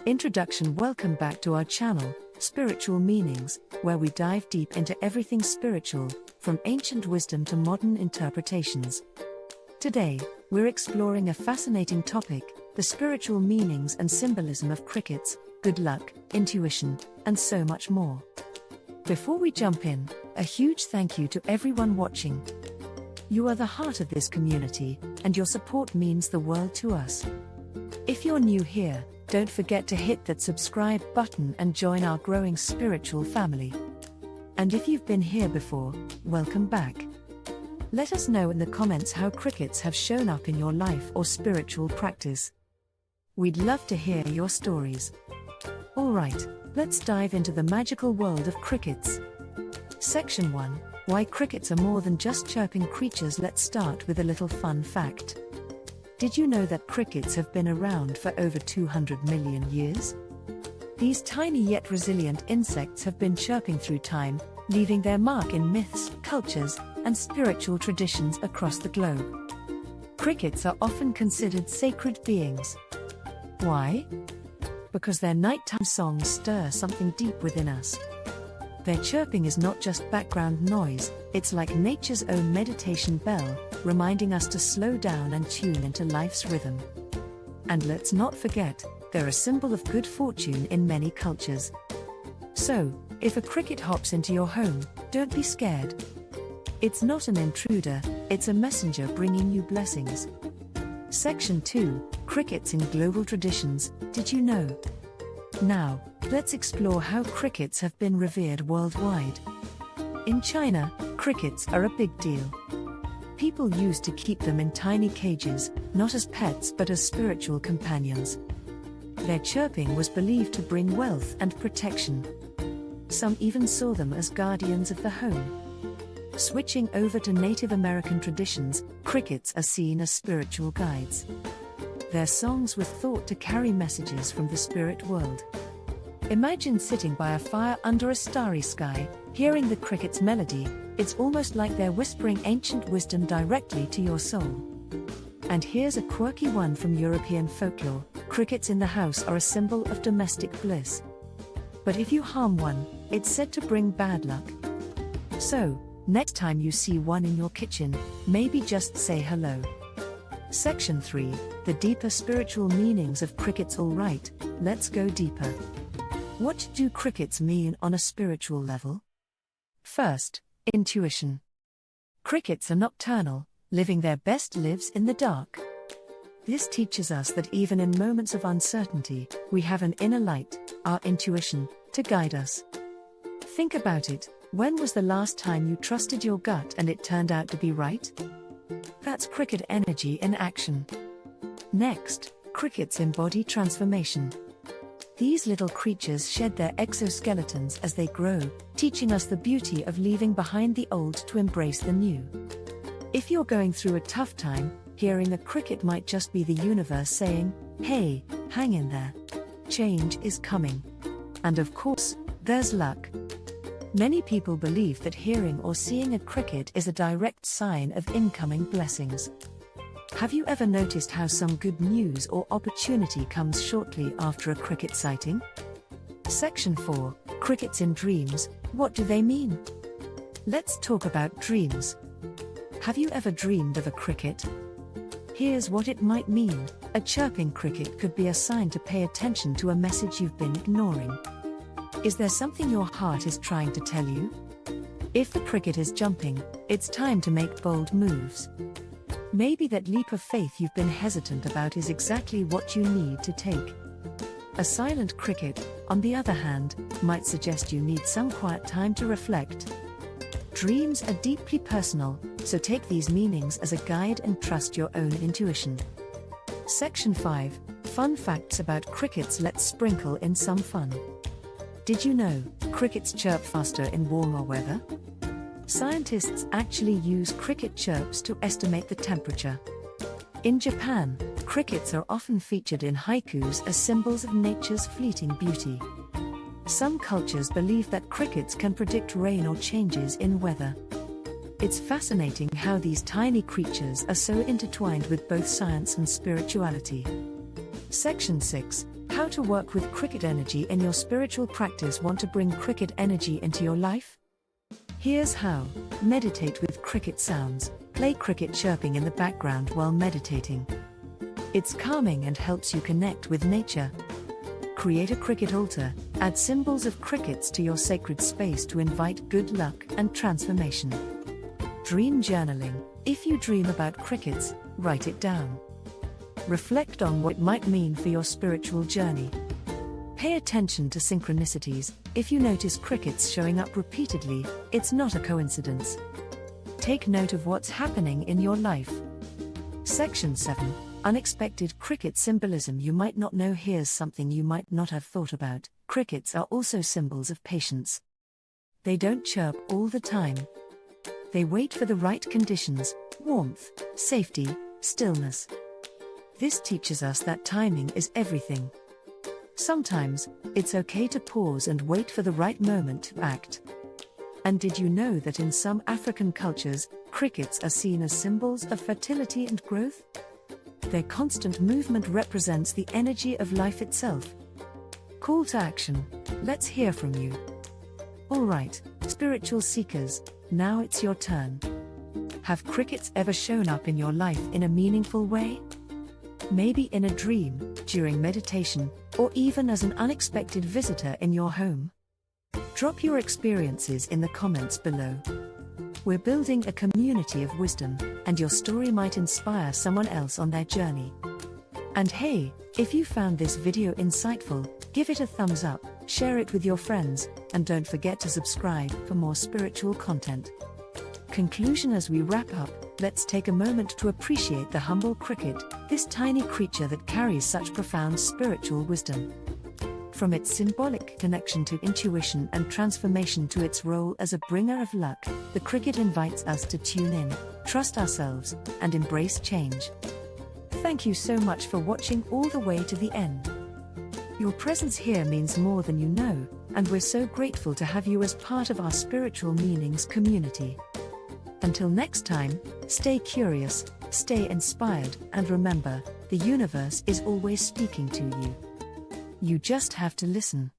Introduction. Welcome back to our channel, Spiritual Meanings, where we dive deep into everything spiritual, from ancient wisdom to modern interpretations. Today, we're exploring a fascinating topic, the spiritual meanings and symbolism of crickets, good luck, intuition, and so much more. Before we jump in, a huge thank you to everyone watching. You are the heart of this community, and your support means the world to us. If you're new here, don't forget to hit that subscribe button and join our growing spiritual family. And if you've been here before, welcome back. Let us know in the comments how crickets have shown up in your life or spiritual practice. We'd love to hear your stories. Alright, let's dive into the magical world of crickets. Section 1. Why crickets are more than just chirping creatures. Let's start with a little fun fact. Did you know that crickets have been around for over 200 million years? These tiny yet resilient insects have been chirping through time, leaving their mark in myths, cultures, and spiritual traditions across the globe. Crickets are often considered sacred beings. Why? Because their nighttime songs stir something deep within us. Their chirping is not just background noise, it's like nature's own meditation bell, reminding us to slow down and tune into life's rhythm. And let's not forget, they're a symbol of good fortune in many cultures. So, if a cricket hops into your home, don't be scared. It's not an intruder, it's a messenger bringing you blessings. Section 2. Crickets in global traditions. Did you know? Now, let's explore how crickets have been revered worldwide. In China, crickets are a big deal. People used to keep them in tiny cages, not as pets but as spiritual companions. Their chirping was believed to bring wealth and protection. Some even saw them as guardians of the home. Switching over to Native American traditions, crickets are seen as spiritual guides. Their songs were thought to carry messages from the spirit world. Imagine sitting by a fire under a starry sky, hearing the cricket's melody. It's almost like they're whispering ancient wisdom directly to your soul. And here's a quirky one from European folklore. Crickets in the house are a symbol of domestic bliss. But if you harm one, it's said to bring bad luck. So, next time you see one in your kitchen, maybe just say hello. Section 3. The deeper spiritual meanings of crickets. Alright, let's go deeper. What do crickets mean on a spiritual level? First, intuition. Crickets are nocturnal, living their best lives in the dark. This teaches us that even in moments of uncertainty, we have an inner light, our intuition, to guide us. Think about it. When was the last time you trusted your gut and it turned out to be right? That's cricket energy in action. Next, crickets embody transformation. These little creatures shed their exoskeletons as they grow, teaching us the beauty of leaving behind the old to embrace the new. If you're going through a tough time, hearing a cricket might just be the universe saying, "Hey, hang in there. Change is coming." And of course, there's luck. Many people believe that hearing or seeing a cricket is a direct sign of incoming blessings. Have you ever noticed how some good news or opportunity comes shortly after a cricket sighting? Section 4. Crickets in dreams. What do they mean? Let's talk about dreams. Have you ever dreamed of a cricket? Here's what it might mean. A chirping cricket could be a sign to pay attention to a message you've been ignoring. Is there something your heart is trying to tell you? If the cricket is jumping, it's time to make bold moves. Maybe that leap of faith you've been hesitant about is exactly what you need to take. A silent cricket, on the other hand, might suggest you need some quiet time to reflect. Dreams are deeply personal, so take these meanings as a guide and trust your own intuition. Section 5. Fun facts about crickets. Let's sprinkle in some fun. Did you know crickets chirp faster in warmer weather? Scientists actually use cricket chirps to estimate the temperature. In Japan, crickets are often featured in haikus as symbols of nature's fleeting beauty. Some cultures believe that crickets can predict rain or changes in weather. It's fascinating how these tiny creatures are so intertwined with both science and spirituality. Section 6. How to work with cricket energy in your spiritual practice. Want to bring cricket energy into your life? Here's how. Meditate with cricket sounds. Play cricket chirping in the background while meditating. It's calming and helps you connect with nature. Create a cricket altar. Add symbols of crickets to your sacred space to invite good luck and transformation. Dream journaling. If you dream about crickets, write it down. Reflect on what it might mean for your spiritual journey. Pay attention to synchronicities. If you notice crickets showing up repeatedly, it's not a coincidence. Take note of what's happening in your life. Section 7. Unexpected cricket symbolism. You might not know. Here's something you might not have thought about. Crickets are also symbols of patience. They don't chirp all the time. They wait for the right conditions: warmth, safety, stillness. This teaches us that timing is everything. Sometimes, it's okay to pause and wait for the right moment to act. And did you know that in some African cultures, crickets are seen as symbols of fertility and growth? Their constant movement represents the energy of life itself. Call to action. Let's hear from you. Alright, spiritual seekers, now it's your turn. Have crickets ever shown up in your life in a meaningful way? Maybe in a dream, during meditation, or even as an unexpected visitor in your home. Drop your experiences in the comments below. We're building a community of wisdom, and your story might inspire someone else on their journey. And hey, if you found this video insightful, give it a thumbs up, share it with your friends, and don't forget to subscribe for more spiritual content. Conclusion. As we wrap up, let's take a moment to appreciate the humble cricket, this tiny creature that carries such profound spiritual wisdom. From its symbolic connection to intuition and transformation to its role as a bringer of luck, the cricket invites us to tune in, trust ourselves, and embrace change. Thank you so much for watching all the way to the end. Your presence here means more than you know, and we're so grateful to have you as part of our Spiritual Meanings community. Until next time, stay curious, stay inspired, and remember, the universe is always speaking to you. You just have to listen.